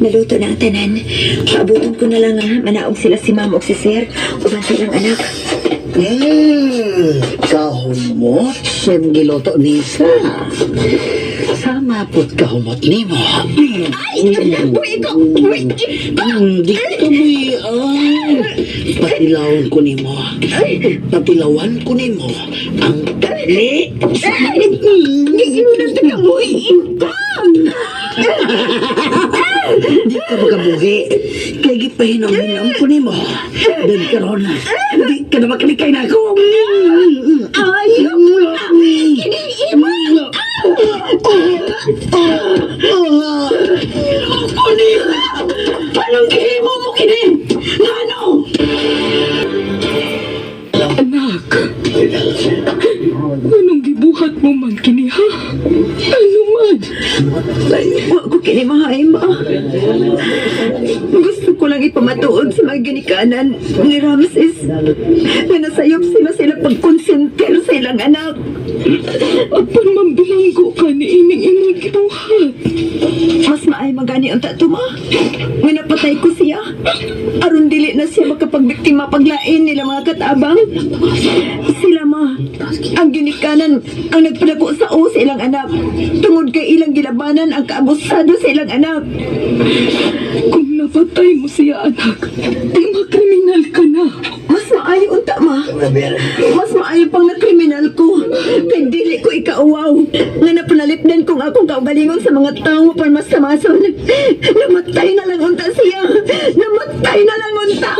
Naluto na ang tanan. Paabutin ko na lang manaog sila si ma'am o si sir. Uban silang anak. Kahumot siyang giloto ni Sa. Sama po't kahumot ni mo. Uy, ikaw! Uy! Hindi ka may patilawan ko ni mo. Patilawan ko ni mo ang tali. Hindi inunan taga mo. Di ka makabuhi. Kaya gipahinam-hinam ko ni mo. Dan karon, di ka na makalikay na ako. Ayaw! Kiniiwan! Kunin! Anong gihimo mo kini? Ano? Anak, anong gibuhat mo man kini ha? Ano man? Huwag ko kini mahay, ma. Gusto ko lang ipamatuod sa mga ginikanan ni Ramses na nasayop sila pagkonsentir sa ilang anak. Apan mambilanggo ka ni ining imong gibuhat. Mas maay magani ang tato, ma. Nga napatay ko siya. Aron dili na siya makapagbiktima paglain nila mga katabang. Sila, ma, ang ginikanan ang nagpadako sa o sa ilang anak. Tungod kay ilang gilabanan ang kaabusado sa ilang anak. Kung napatay mo siya, anak, ay makriminal ka na. Mas maayo unta, ma. Mas maayo pang na-kriminal ko. Kay dili ko ikauwaw. Nga napanalipdan kong akong kaugalingon sa mga tao pan mas samason. Namatay na lang unta siya. Namatay na lang unta.